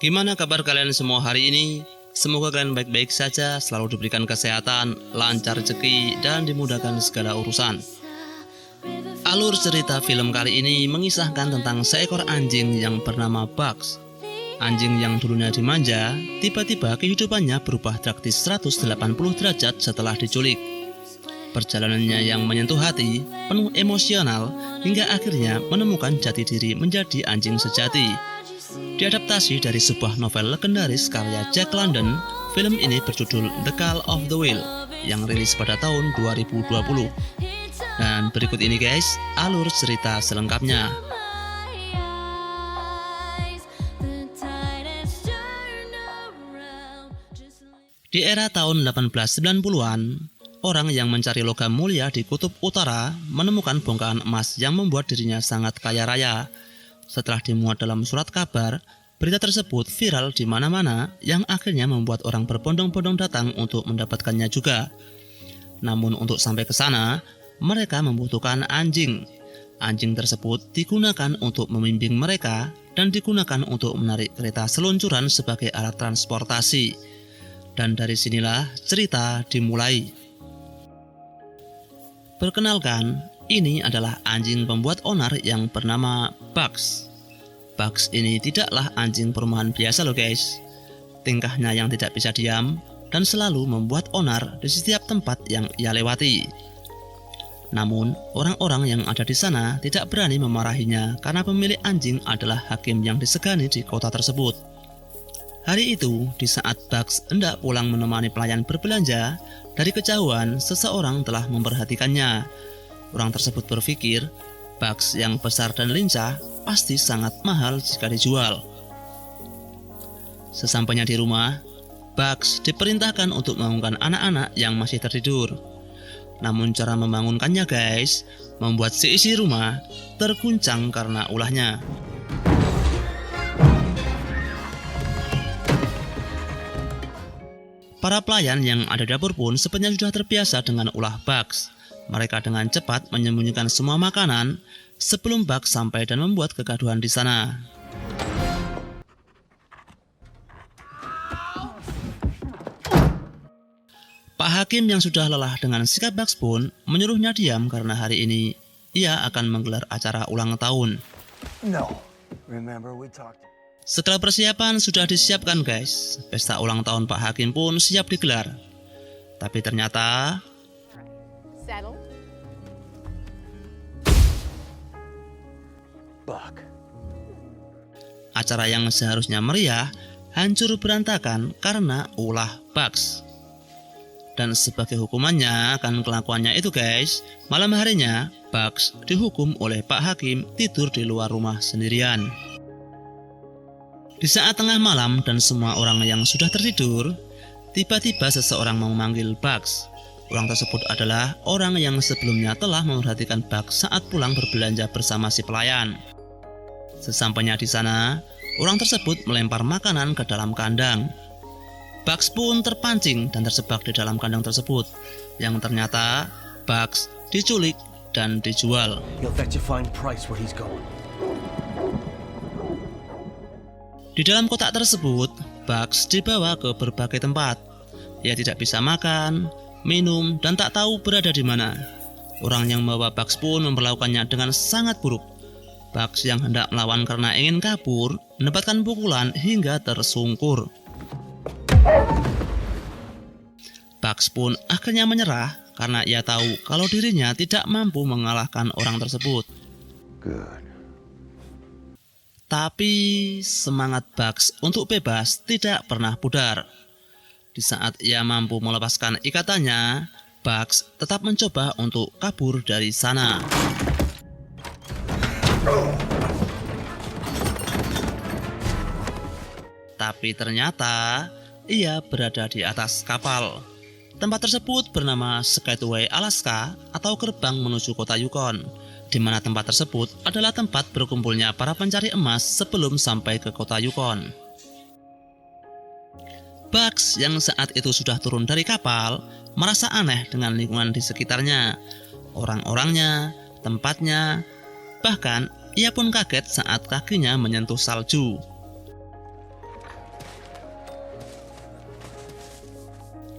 Gimana kabar kalian semua hari ini? Semoga kalian baik-baik saja, selalu diberikan kesehatan, lancar rezeki, dan dimudahkan segala urusan. Alur cerita film kali ini mengisahkan tentang seekor anjing yang bernama Bugs. Anjing yang dulunya dimanja, tiba-tiba kehidupannya berubah drastis 180 derajat setelah diculik. Perjalanannya yang menyentuh hati, penuh emosional, hingga akhirnya menemukan jati diri menjadi anjing sejati. Diadaptasi dari sebuah novel legendaris karya Jack London, film ini berjudul The Call of the Wild yang rilis pada tahun 2020. Dan berikut ini guys, alur cerita selengkapnya. Di era tahun 1890-an, orang yang mencari logam mulia di Kutub Utara menemukan bongkahan emas yang membuat dirinya sangat kaya raya. Setelah dimuat dalam surat kabar, berita tersebut viral di mana-mana yang akhirnya membuat orang berbondong-bondong datang untuk mendapatkannya juga. Namun untuk sampai ke sana, mereka membutuhkan anjing. Anjing tersebut digunakan untuk membimbing mereka dan digunakan untuk menarik kereta seluncuran sebagai alat transportasi. Dan dari sinilah cerita dimulai. Perkenalkan, ini adalah anjing pembuat onar yang bernama Bugs. Bugs ini tidaklah anjing perumahan biasa loh guys. Tingkahnya yang tidak bisa diam dan selalu membuat onar di setiap tempat yang ia lewati. Namun, orang-orang yang ada di sana tidak berani memarahinya karena pemilik anjing adalah hakim yang disegani di kota tersebut. Hari itu, di saat Bugs hendak pulang menemani pelayan berbelanja, dari kejauhan seseorang telah memperhatikannya. Orang tersebut berpikir, Bugs yang besar dan lincah pasti sangat mahal jika dijual. Sesampainya di rumah, Bugs diperintahkan untuk membangunkan anak-anak yang masih tertidur. Namun cara membangunkannya guys, membuat si isi rumah terguncang karena ulahnya. Para pelayan yang ada di dapur pun sepertinya sudah terbiasa dengan ulah Bugs. Mereka dengan cepat menyembunyikan semua makanan sebelum Bugs sampai dan membuat kegaduhan di sana. Pak Hakim yang sudah lelah dengan sikap Bugs pun menyuruhnya diam karena hari ini ia akan menggelar acara ulang tahun. Setelah persiapan sudah disiapkan guys, pesta ulang tahun Pak Hakim pun siap digelar. Tapi ternyata acara yang seharusnya meriah hancur berantakan karena ulah Bugs. Dan sebagai hukumannya akan kelakuannya itu guys, malam harinya Bugs dihukum oleh Pak Hakim tidur di luar rumah sendirian. Di saat tengah malam dan semua orang yang sudah tertidur, tiba-tiba seseorang memanggil Bugs. Orang tersebut adalah orang yang sebelumnya telah memperhatikan Bugs saat pulang berbelanja bersama si pelayan. Sesampainya di sana, orang tersebut melempar makanan ke dalam kandang. Bugs pun terpancing dan terjebak di dalam kandang tersebut, yang ternyata Bugs diculik dan dijual. Di dalam kotak tersebut, Bugs dibawa ke berbagai tempat. Ia tidak bisa makan, minum, dan tak tahu berada di mana. Orang yang membawa Bugs pun memperlakukannya dengan sangat buruk. Bugs yang hendak melawan karena ingin kabur, mendapatkan pukulan hingga tersungkur. Bugs pun akhirnya menyerah karena ia tahu kalau dirinya tidak mampu mengalahkan orang tersebut. Tapi semangat Bugs untuk bebas tidak pernah pudar. Di saat ia mampu melepaskan ikatannya, Bugs tetap mencoba untuk kabur dari sana. Tapi ternyata ia berada di atas kapal. Tempat tersebut bernama Skyway Alaska atau gerbang menuju kota Yukon, di mana tempat tersebut adalah tempat berkumpulnya para pencari emas sebelum sampai ke kota Yukon. Bugs yang saat itu sudah turun dari kapal merasa aneh dengan lingkungan di sekitarnya, orang-orangnya, tempatnya, bahkan ia pun kaget saat kakinya menyentuh salju.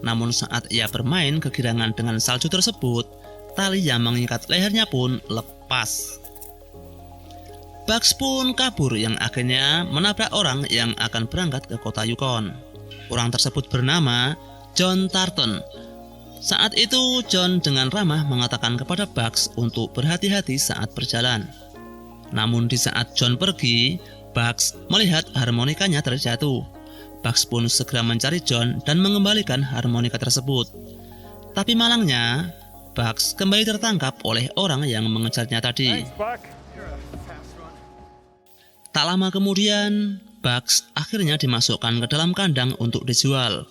Namun saat ia bermain kegirangan dengan salju tersebut, tali yang mengikat lehernya pun lepas. Bugs pun kabur yang akhirnya menabrak orang yang akan berangkat ke kota Yukon. Orang tersebut bernama John Tarleton. Saat itu John dengan ramah mengatakan kepada Bugs untuk berhati-hati saat berjalan. Namun di saat John pergi, Bugs melihat harmonikanya terjatuh. Bugs pun segera mencari John dan mengembalikan harmonika tersebut. Tapi malangnya, Bugs kembali tertangkap oleh orang yang mengejarnya tadi. Tak lama kemudian, Bugs akhirnya dimasukkan ke dalam kandang untuk dijual.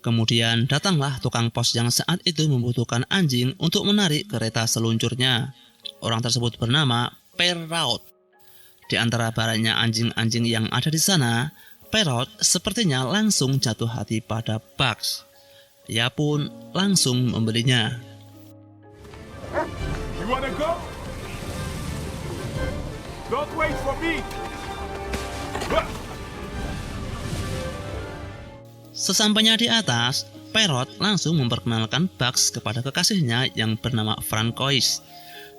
Kemudian datanglah tukang pos yang saat itu membutuhkan anjing untuk menarik kereta seluncurnya. Orang tersebut bernama Perrault. Di antara banyaknya anjing-anjing yang ada di sana, Perrault sepertinya langsung jatuh hati pada Bugs. Ia pun langsung membelinya. You wanna go? Don't wait for me. Sesampainya di atas, Perrault langsung memperkenalkan Bugs kepada kekasihnya yang bernama Francois.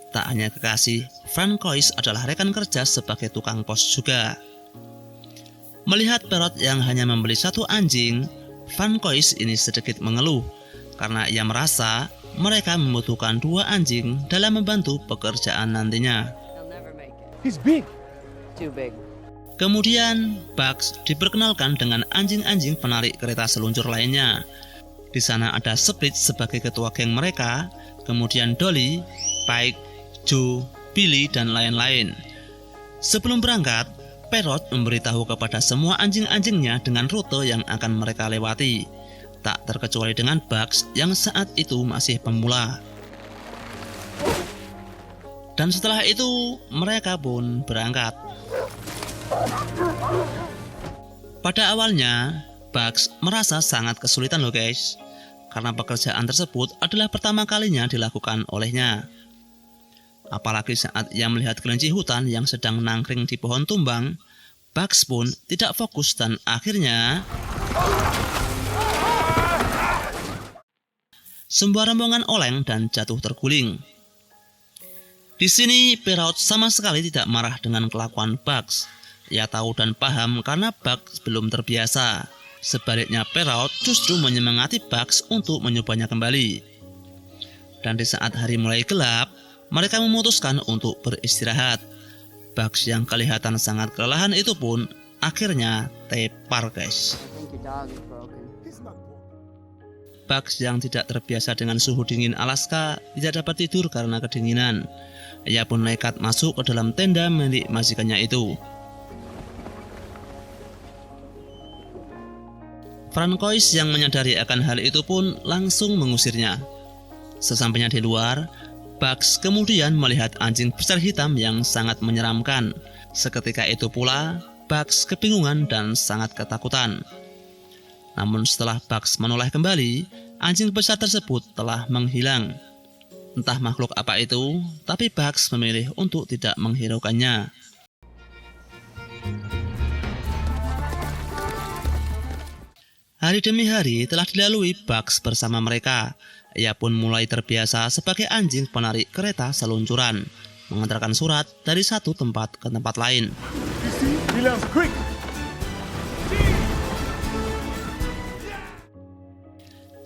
Tak hanya kekasih, Francois adalah rekan kerja sebagai tukang pos juga. Melihat Perrault yang hanya membeli satu anjing, Francois ini sedikit mengeluh karena ia merasa mereka membutuhkan dua anjing dalam membantu pekerjaan nantinya. He's big. Too big. Kemudian, Bugs diperkenalkan dengan anjing-anjing penarik kereta seluncur lainnya. Di sana ada Split sebagai ketua geng mereka, kemudian Dolly, Pike, Joe, Billy, dan lain-lain. Sebelum berangkat, Perrault memberitahu kepada semua anjing-anjingnya dengan rute yang akan mereka lewati, tak terkecuali dengan Bugs yang saat itu masih pemula. Dan setelah itu, mereka pun berangkat. Pada awalnya, Bugs merasa sangat kesulitan loh guys, karena pekerjaan tersebut adalah pertama kalinya dilakukan olehnya. Apalagi saat ia melihat kelinci hutan yang sedang nangkring di pohon tumbang, Bugs pun tidak fokus dan akhirnya sebuah rombongan oleng dan jatuh terguling. Di sini Perrault sama sekali tidak marah dengan kelakuan Bugs. Ia tahu dan paham karena Bugs belum terbiasa. Sebaliknya Perrault justru menyemangati Bugs untuk menyobanya kembali. Dan di saat hari mulai gelap, mereka memutuskan untuk beristirahat. Bugs yang kelihatan sangat kelelahan itu pun akhirnya tepar guys. Bugs yang tidak terbiasa dengan suhu dingin Alaska tidak dapat tidur karena kedinginan. Ia pun nekat masuk ke dalam tenda milik majikannya itu. Francois yang menyadari akan hal itu pun langsung mengusirnya. Sesampainya di luar, Bugs kemudian melihat anjing besar hitam yang sangat menyeramkan. Seketika itu pula, Bugs kebingungan dan sangat ketakutan. Namun setelah Bugs menoleh kembali, anjing besar tersebut telah menghilang. Entah makhluk apa itu, tapi Bugs memilih untuk tidak menghiraukannya. Hari demi hari telah dilalui Bugs bersama mereka. Ia pun mulai terbiasa sebagai anjing penarik kereta seluncuran, mengantarkan surat dari satu tempat ke tempat lain.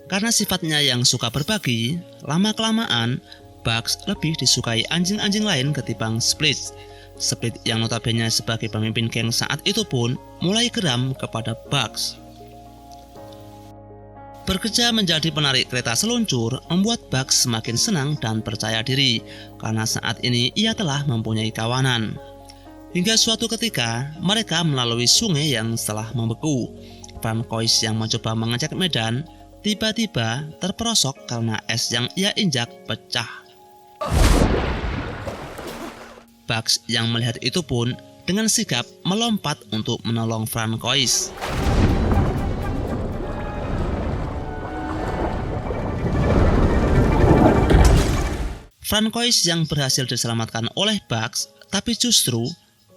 Karena sifatnya yang suka berbagi, lama-kelamaan Bugs lebih disukai anjing-anjing lain ketimbang Split. Split yang notabene sebagai pemimpin geng saat itu pun mulai geram kepada Bugs. Bekerja menjadi penarik kereta seluncur membuat Bugs semakin senang dan percaya diri karena saat ini ia telah mempunyai kawanan. Hingga suatu ketika mereka melalui sungai yang telah membeku. Francois yang mencoba mengecek medan tiba-tiba terperosok karena es yang ia injak pecah. Bugs yang melihat itu pun dengan sigap melompat untuk menolong Francois. Francois yang berhasil diselamatkan oleh Bugs, tapi justru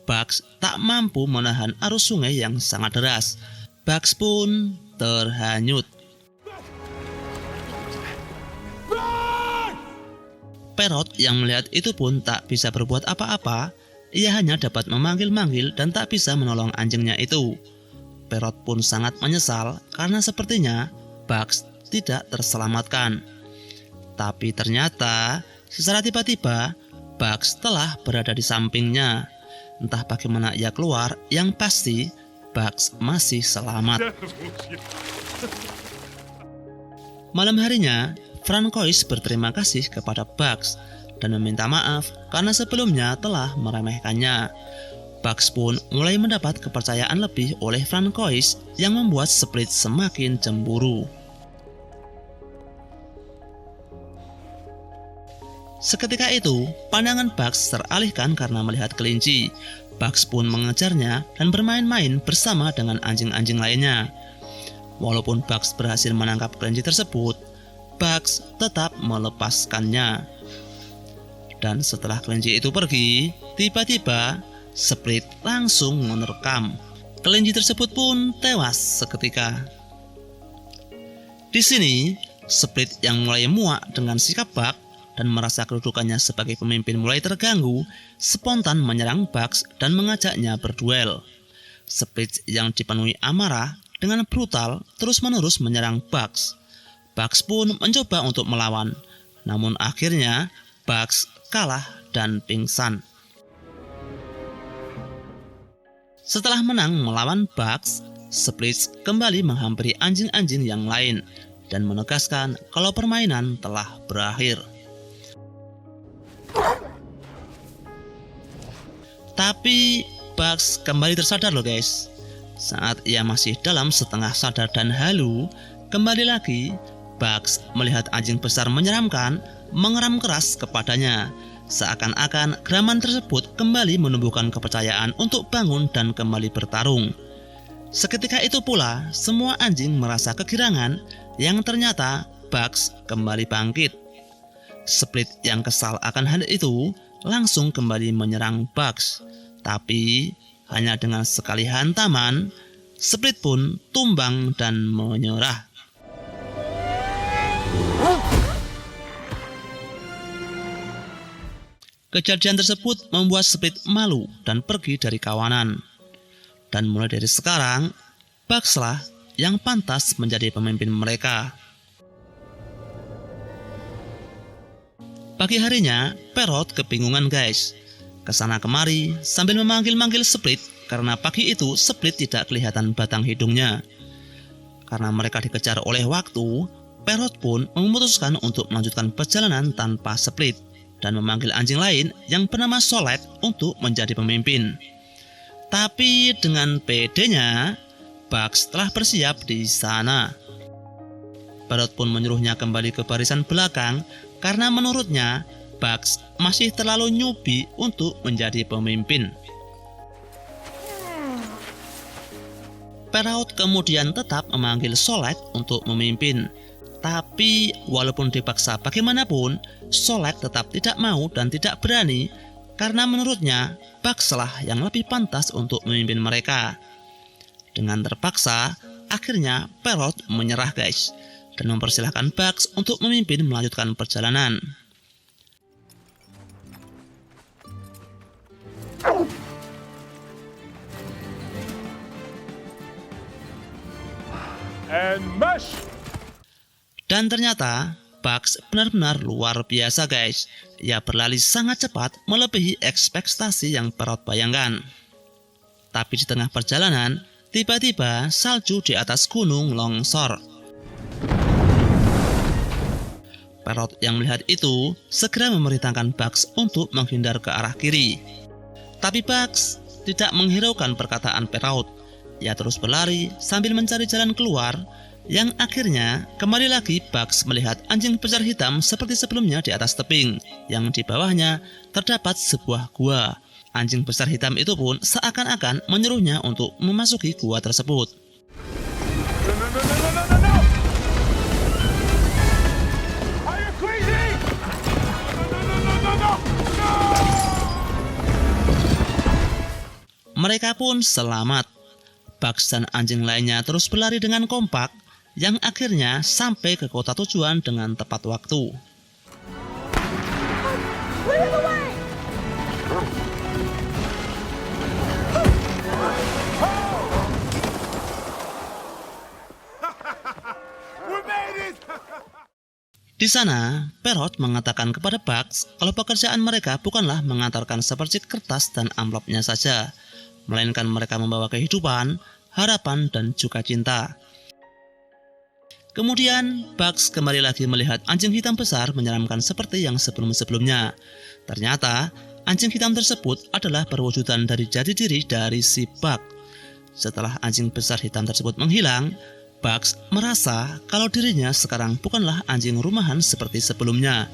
Bugs tak mampu menahan arus sungai yang sangat deras. Bugs pun terhanyut. Parrot yang melihat itu pun tak bisa berbuat apa-apa. Ia hanya dapat memanggil-manggil dan tak bisa menolong anjingnya itu. Parrot pun sangat menyesal karena sepertinya Bugs tidak terselamatkan. Tapi ternyata secara tiba-tiba Bugs telah berada di sampingnya. Entah bagaimana ia keluar, yang pasti Bugs masih selamat. Malam harinya, Francois berterima kasih kepada Bugs dan meminta maaf karena sebelumnya telah meremehkannya. Bugs pun mulai mendapat kepercayaan lebih oleh Francois yang membuat Split semakin cemburu. Seketika itu, pandangan Bugs teralihkan karena melihat kelinci. Bugs pun mengejarnya dan bermain-main bersama dengan anjing-anjing lainnya. Walaupun Bugs berhasil menangkap kelinci tersebut, Bugs tetap melepaskannya. Dan setelah kelinci itu pergi, tiba-tiba Split langsung menerkam. Kelinci tersebut pun tewas seketika. Di sini, Split yang mulai muak dengan sikap Bugs dan merasa kedudukannya sebagai pemimpin mulai terganggu, spontan menyerang Bugs dan mengajaknya berduel. Split yang dipenuhi amarah dengan brutal terus-menerus menyerang Bugs. Bugs pun mencoba untuk melawan, namun akhirnya Bugs kalah dan pingsan. Setelah menang melawan Bugs, Split kembali menghampiri anjing-anjing yang lain dan menegaskan kalau permainan telah berakhir. Tapi Bugs kembali tersadar loh guys. Saat ia masih dalam setengah sadar dan halu, kembali lagi Bugs melihat anjing besar menyeramkan mengeram keras kepadanya. Seakan-akan geraman tersebut kembali menumbuhkan kepercayaan untuk bangun dan kembali bertarung. Seketika itu pula semua anjing merasa kegirangan yang ternyata Bugs kembali bangkit. Split yang kesal akan hal itu langsung kembali menyerang Bugs. Tapi hanya dengan sekali hantaman, Split pun tumbang dan menyerah. Kejadian tersebut membuat Split malu dan pergi dari kawanan. Dan mulai dari sekarang, Bugs lah yang pantas menjadi pemimpin mereka. Pagi harinya, Parrot kebingungan guys. Kesana kemari sambil memanggil-manggil Split karena pagi itu Split tidak kelihatan batang hidungnya. Karena mereka dikejar oleh waktu, Parrot pun memutuskan untuk melanjutkan perjalanan tanpa Split dan memanggil anjing lain yang bernama Solet untuk menjadi pemimpin. Tapi dengan pedenya, Bugs telah bersiap di sana. Parrot pun menyuruhnya kembali ke barisan belakang karena menurutnya Bugs masih terlalu newbie untuk menjadi pemimpin. Parrot kemudian tetap memanggil Solet untuk memimpin. Tapi walaupun dipaksa bagaimanapun, Solet tetap tidak mau dan tidak berani karena menurutnya Bugs lah yang lebih pantas untuk memimpin mereka. Dengan terpaksa, akhirnya Parrot menyerah guys dan mempersilahkan Bugs untuk memimpin melanjutkan perjalanan. And mash! Dan ternyata Bugs benar-benar luar biasa guys. Ia berlari sangat cepat melebihi ekspektasi yang Parrot bayangkan. Tapi di tengah perjalanan, tiba-tiba salju di atas gunung longsor. Parrot yang melihat itu segera memerintahkan Bugs untuk menghindar ke arah kiri. Tapi Bugs tidak menghiraukan perkataan Parrot. Ia terus berlari sambil mencari jalan keluar. Yang akhirnya kembali lagi Bugs melihat anjing besar hitam seperti sebelumnya di atas tebing, yang di bawahnya terdapat sebuah gua. Anjing besar hitam itu pun seakan-akan menyuruhnya untuk memasuki gua tersebut. No! Are you crazy? No! Mereka pun selamat. Bugs dan anjing lainnya terus berlari dengan kompak, yang akhirnya sampai ke kota tujuan dengan tepat waktu. Clear the way! We made it! Di sana, Perrault mengatakan kepada Bugs kalau pekerjaan mereka bukanlah mengantarkan sepercik kertas dan amplopnya saja, melainkan mereka membawa kehidupan, harapan, dan juga cinta. Kemudian, Bugs kembali lagi melihat anjing hitam besar menyeramkan seperti yang sebelum-sebelumnya. Ternyata, anjing hitam tersebut adalah perwujudan dari jati diri dari si Bug. Setelah anjing besar hitam tersebut menghilang, Bugs merasa kalau dirinya sekarang bukanlah anjing rumahan seperti sebelumnya,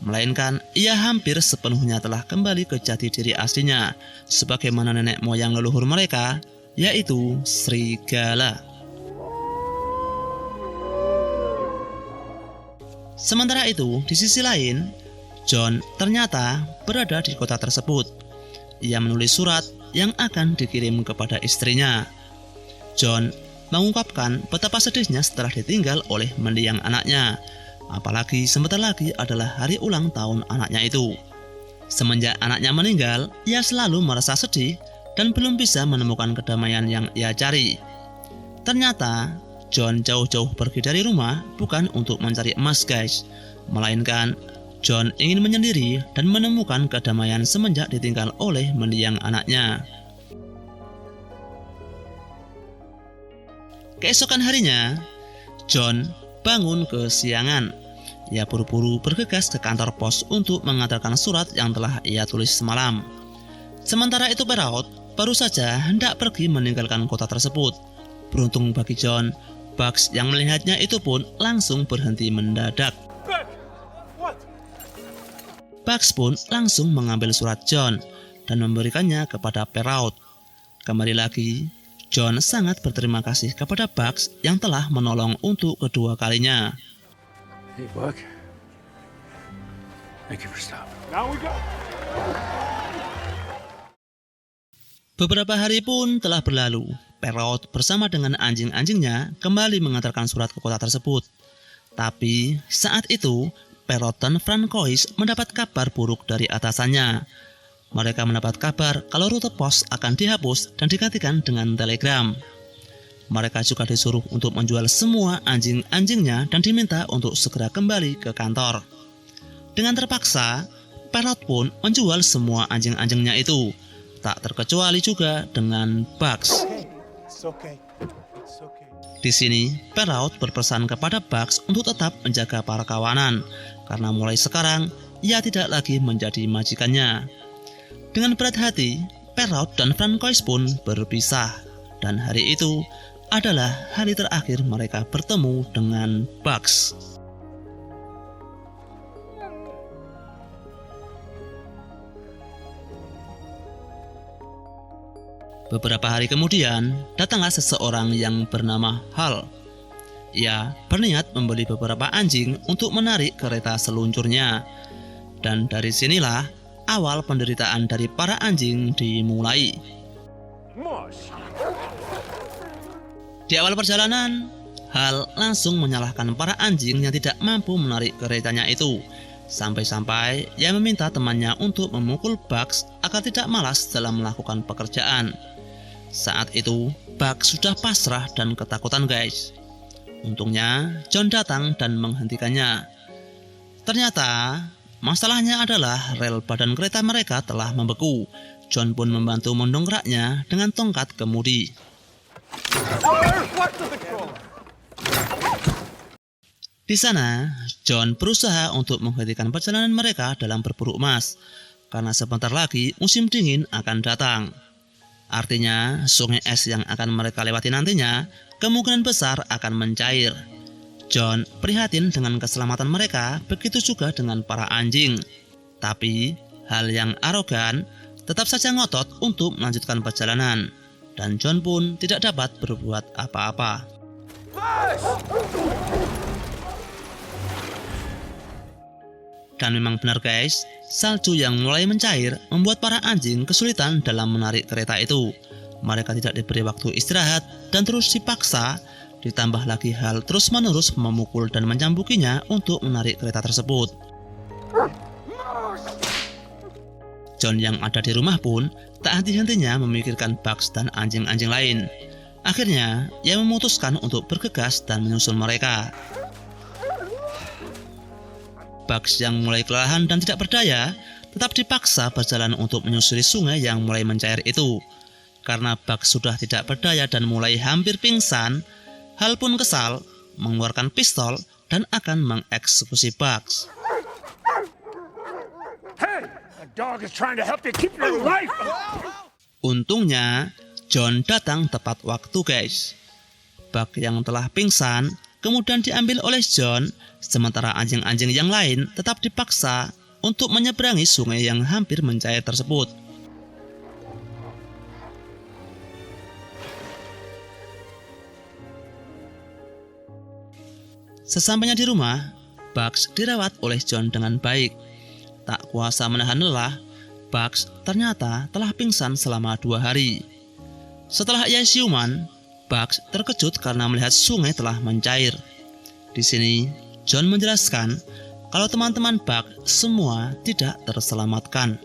melainkan ia hampir sepenuhnya telah kembali ke jati diri aslinya, sebagaimana nenek moyang leluhur mereka, yaitu serigala. Sementara itu, di sisi lain, John ternyata berada di kota tersebut. Ia menulis surat yang akan dikirim kepada istrinya. John mengungkapkan betapa sedihnya setelah ditinggal oleh mendiang anaknya, apalagi sebentar lagi adalah hari ulang tahun anaknya itu. Semenjak anaknya meninggal, ia selalu merasa sedih dan belum bisa menemukan kedamaian yang ia cari. Ternyata, John jauh-jauh pergi dari rumah bukan untuk mencari emas, guys, melainkan John ingin menyendiri dan menemukan kedamaian semenjak ditinggal oleh mendiang anaknya. Keesokan harinya, John bangun kesiangan. Ia buru-buru bergegas ke kantor pos untuk mengantarkan surat yang telah ia tulis semalam. Sementara itu Perrault baru saja hendak pergi meninggalkan kota tersebut. Beruntung bagi John, Bugs yang melihatnya itu pun langsung berhenti mendadak. Ben! What? Bugs pun langsung mengambil surat John dan memberikannya kepada Perrault. Kembali lagi, John sangat berterima kasih kepada Bugs yang telah menolong untuk kedua kalinya. Hey, Buck. Thank you for stopping. Now we go. Beberapa hari pun telah berlalu. Perrault bersama dengan anjing-anjingnya kembali mengantarkan surat ke kota tersebut. Tapi saat itu, Perrault dan Francois mendapat kabar buruk dari atasannya. Mereka mendapat kabar kalau rute pos akan dihapus dan digantikan dengan telegram. Mereka juga disuruh untuk menjual semua anjing-anjingnya dan diminta untuk segera kembali ke kantor. Dengan terpaksa, Perrault pun menjual semua anjing-anjingnya itu, tak terkecuali juga dengan Bugs. It's okay. It's okay. Di sini, Perrault berpesan kepada Bugs untuk tetap menjaga para kawanan, karena mulai sekarang ia tidak lagi menjadi majikannya. Dengan berat hati, Perrault dan Francois pun berpisah, dan hari itu adalah hari terakhir mereka bertemu dengan Bugs. Beberapa hari kemudian, datanglah seseorang yang bernama Hal. Ia berniat membeli beberapa anjing untuk menarik kereta seluncurnya. Dan dari sinilah awal penderitaan dari para anjing dimulai. Mush. Di awal perjalanan, Hal langsung menyalahkan para anjing yang tidak mampu menarik keretanya itu. Sampai-sampai ia meminta temannya untuk memukul Bugs agar tidak malas dalam melakukan pekerjaan. Saat itu, Bugs sudah pasrah dan ketakutan, guys. Untungnya, John datang dan menghentikannya. Ternyata, masalahnya adalah rel badan kereta mereka telah membeku. John pun membantu mendongkraknya dengan tongkat kemudi. Di sana, John berusaha untuk menghentikan perjalanan mereka dalam berburu emas, karena sebentar lagi musim dingin akan datang. Artinya, sungai es yang akan mereka lewati nantinya kemungkinan besar akan mencair. John prihatin dengan keselamatan mereka, begitu juga dengan para anjing. Tapi, Hal yang arogan tetap saja ngotot untuk melanjutkan perjalanan, dan John pun tidak dapat berbuat apa-apa. Dan memang benar, guys, salju yang mulai mencair membuat para anjing kesulitan dalam menarik kereta itu. Mereka tidak diberi waktu istirahat dan terus dipaksa. Ditambah lagi Hal terus-menerus memukul dan mencambukinya untuk menarik kereta tersebut. John yang ada di rumah pun tak henti-hentinya memikirkan Bugs dan anjing-anjing lain. Akhirnya, ia memutuskan untuk bergegas dan menyusul mereka. Bugs yang mulai kelelahan dan tidak berdaya, tetap dipaksa berjalan untuk menyusuri sungai yang mulai mencair itu. Karena Bugs sudah tidak berdaya dan mulai hampir pingsan, Hal pun kesal, mengeluarkan pistol dan akan mengeksekusi Bugs. Hey! A dog is trying to help you keep your life! Untungnya, John datang tepat waktu, guys. Bugs yang telah pingsan kemudian diambil oleh John, sementara anjing-anjing yang lain tetap dipaksa untuk menyeberangi sungai yang hampir mencair tersebut. Sesampainya di rumah, Bugs dirawat oleh John dengan baik. Tak kuasa menahan lelah, Bugs ternyata telah pingsan selama 2 hari. Setelah ia siuman, Bugs terkejut karena melihat sungai telah mencair. Di sini, John menjelaskan kalau teman-teman Bugs semua tidak terselamatkan.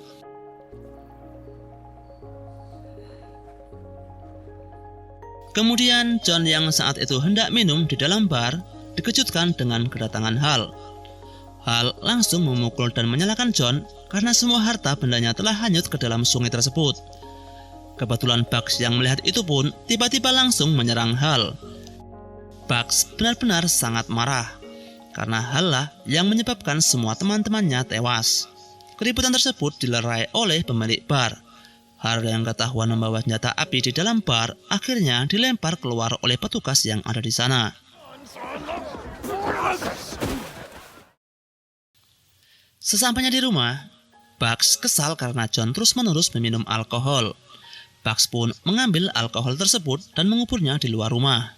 Kemudian John yang saat itu hendak minum di dalam bar dikejutkan dengan kedatangan Hal. Hal langsung memukul dan menyalahkan John karena semua harta bendanya telah hanyut ke dalam sungai tersebut. Kebetulan Bugs yang melihat itu pun tiba-tiba langsung menyerang Hal. Bugs benar-benar sangat marah karena Hal lah yang menyebabkan semua teman-temannya tewas. Keributan tersebut dilerai oleh pemilik bar. Hal yang ketahuan membawa senjata api di dalam bar akhirnya dilempar keluar oleh petugas yang ada di sana. Sesampainya di rumah, Bugs kesal karena John terus-menerus meminum alkohol. Bugs pun mengambil alkohol tersebut dan menguburnya di luar rumah.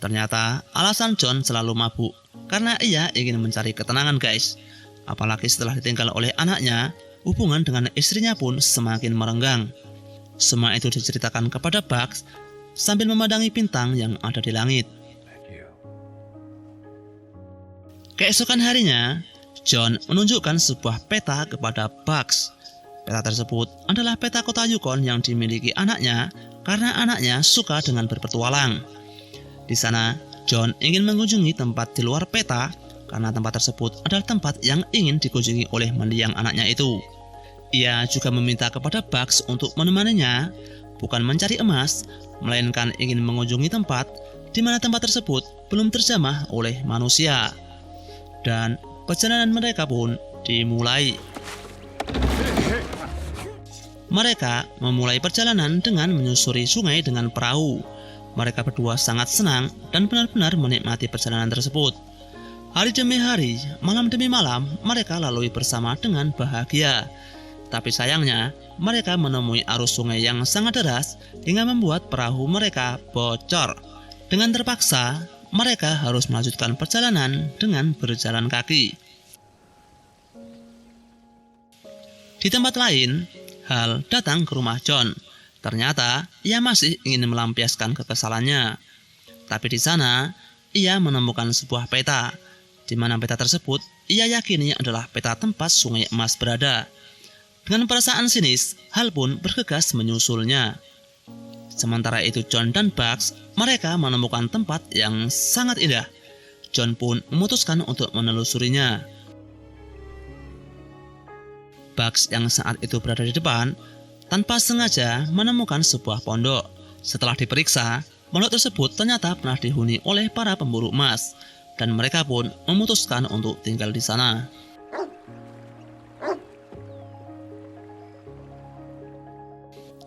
Ternyata alasan John selalu mabuk karena ia ingin mencari ketenangan, guys. Apalagi setelah ditinggal oleh anaknya, hubungan dengan istrinya pun semakin merenggang. Semua itu diceritakan kepada Bugs sambil memandangi bintang yang ada di langit. Keesokan harinya, John menunjukkan sebuah peta kepada Bugs. Peta tersebut adalah peta kota Yukon yang dimiliki anaknya karena anaknya suka dengan berpetualang. Di sana, John ingin mengunjungi tempat di luar peta karena tempat tersebut adalah tempat yang ingin dikunjungi oleh mendiang anaknya itu. Ia juga meminta kepada Bugs untuk menemaninya, bukan mencari emas, melainkan ingin mengunjungi tempat di mana tempat tersebut belum terjamah oleh manusia. Dan perjalanan mereka pun dimulai. Mereka memulai perjalanan dengan menyusuri sungai dengan perahu. Mereka berdua sangat senang dan benar-benar menikmati perjalanan tersebut. Hari demi hari, malam demi malam, mereka lalui bersama dengan bahagia. Tapi sayangnya, mereka menemui arus sungai yang sangat deras hingga membuat perahu mereka bocor. Dengan terpaksa, mereka harus melanjutkan perjalanan dengan berjalan kaki. Di tempat lain, Hal datang ke rumah John. Ternyata ia masih ingin melampiaskan kekesalannya. Tapi di sana, ia menemukan sebuah peta, di mana peta tersebut ia yakini adalah peta tempat Sungai Emas berada. Dengan perasaan sinis, Hal pun bergegas menyusulnya. Sementara itu John dan Bugs, mereka menemukan tempat yang sangat indah. John pun memutuskan untuk menelusurinya. Bugs yang saat itu berada di depan, tanpa sengaja menemukan sebuah pondok. Setelah diperiksa, pondok tersebut ternyata pernah dihuni oleh para pemburu emas, dan mereka pun memutuskan untuk tinggal di sana.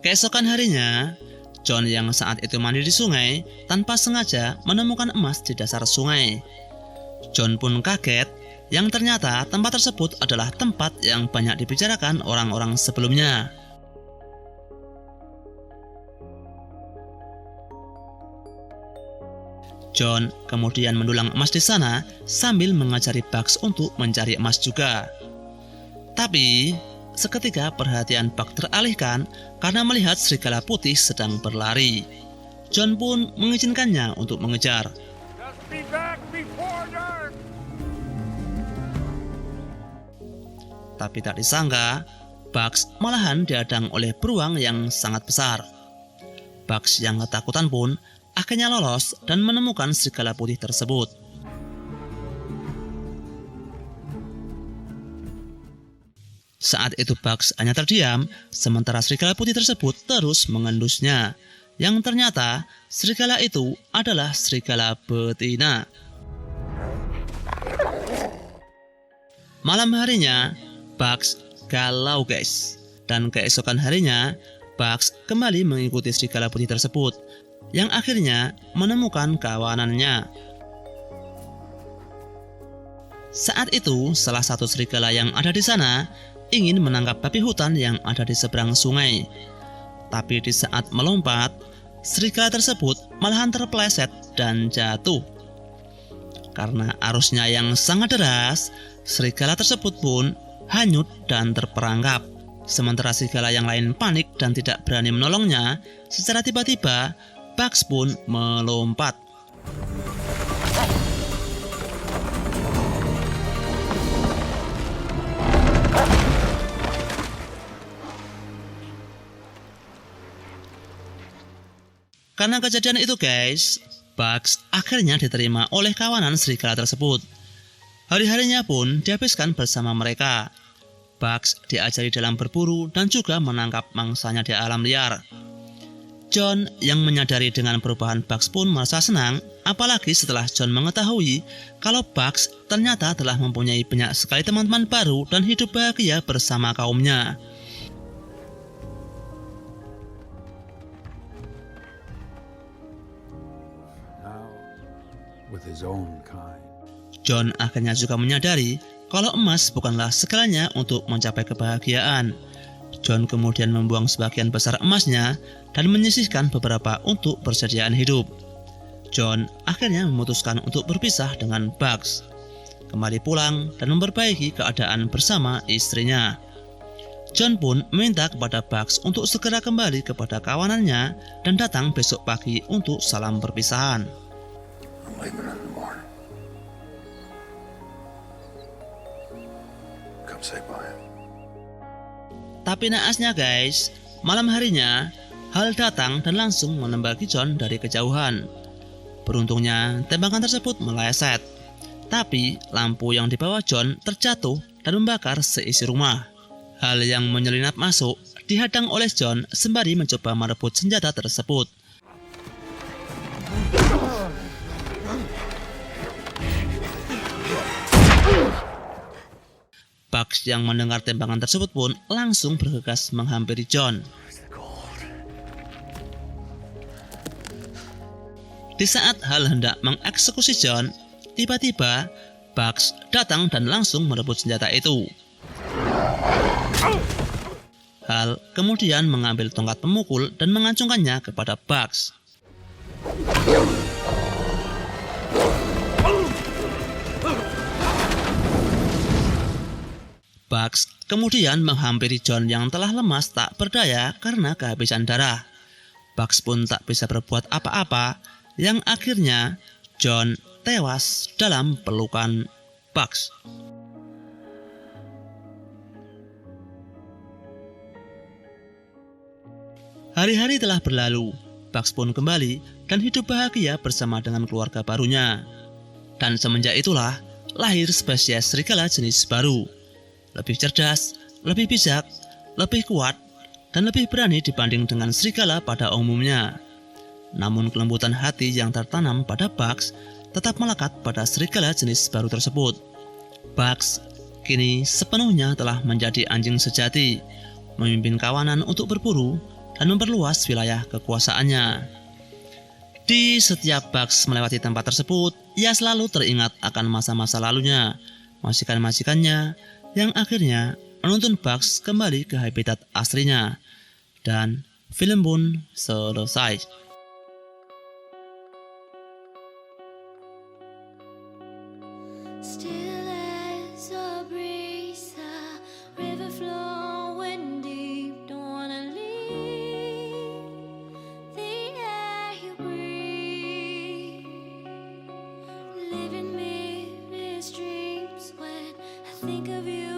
Keesokan harinya, John yang saat itu mandi di sungai tanpa sengaja menemukan emas di dasar sungai. John pun kaget yang ternyata tempat tersebut adalah tempat yang banyak dibicarakan orang-orang sebelumnya. John kemudian mendulang emas di sana sambil mengajari Bugs untuk mencari emas juga. Tapi seketika perhatian Bugs teralihkan karena melihat serigala putih sedang berlari. John pun mengizinkannya untuk mengejar. Just be back before dark! Tapi tak disangka, Bugs malahan dihadang oleh beruang yang sangat besar. Bugs yang ketakutan pun akhirnya lolos dan menemukan serigala putih tersebut. Saat itu Bugs hanya terdiam, sementara serigala putih tersebut terus mengendusnya. Yang ternyata serigala itu adalah serigala betina. Malam harinya, Bugs galau guys. Dan keesokan harinya, Bugs kembali mengikuti serigala putih tersebut, yang akhirnya menemukan kawanannya. Saat itu, salah satu serigala yang ada di sana ingin menangkap babi hutan yang ada di seberang sungai. Tapi di saat melompat, serigala tersebut malahan terpeleset dan jatuh. Karena arusnya yang sangat deras, serigala tersebut pun hanyut dan terperangkap. Sementara serigala yang lain panik dan tidak berani menolongnya, secara tiba-tiba Bugs pun melompat. Karena kejadian itu guys, Bugs akhirnya diterima oleh kawanan serigala tersebut. Hari-harinya pun dihabiskan bersama mereka. Bugs diajari dalam berburu dan juga menangkap mangsanya di alam liar. John yang menyadari dengan perubahan Bugs pun merasa senang, apalagi setelah John mengetahui kalau Bugs ternyata telah mempunyai banyak sekali teman-teman baru dan hidup bahagia bersama kaumnya. With his own kind. John akhirnya juga menyadari kalau emas bukanlah segalanya untuk mencapai kebahagiaan. John kemudian membuang sebagian besar emasnya dan menyisihkan beberapa untuk persediaan hidup. John akhirnya memutuskan untuk berpisah dengan Bugs, kembali pulang dan memperbaiki keadaan bersama istrinya. John pun meminta kepada Bugs untuk segera kembali kepada kawanannya dan datang besok pagi untuk salam perpisahan. I'm leaving in the morning. Come say bye. Tapi naasnya guys, malam harinya Hal datang dan langsung menembaki John dari kejauhan. Beruntungnya tembakan tersebut meleset, tapi lampu yang dibawa John terjatuh dan membakar seisi rumah. Hal yang menyelinap masuk dihadang oleh John sembari mencoba merebut senjata tersebut. Bugs yang mendengar tembakan tersebut pun langsung bergegas menghampiri John. Di saat Hal hendak mengeksekusi John, tiba-tiba Bugs datang dan langsung merebut senjata itu. Hal kemudian mengambil tongkat pemukul dan mengacungkannya kepada Bugs. Bugs kemudian menghampiri John yang telah lemas tak berdaya karena kehabisan darah. Bugs pun tak bisa berbuat apa-apa, yang akhirnya John tewas dalam pelukan Bugs. Hari-hari telah berlalu, Bugs pun kembali dan hidup bahagia bersama dengan keluarga barunya. Dan semenjak itulah lahir spesies serigala jenis baru. Lebih cerdas, lebih bijak, lebih kuat, dan lebih berani dibanding dengan serigala pada umumnya. Namun kelembutan hati yang tertanam pada Bugs tetap melekat pada serigala jenis baru tersebut. Bugs kini sepenuhnya telah menjadi anjing sejati, memimpin kawanan untuk berburu dan memperluas wilayah kekuasaannya. Di setiap Bugs melewati tempat tersebut, ia selalu teringat akan masa-masa lalunya, majikan-majikannya, yang akhirnya menuntun Bugs kembali ke habitat aslinya. Dan film pun selesai. Still as a breeze, a river flowing deep. Don't wanna leave the air you breathe. Living me dreams when I think of you.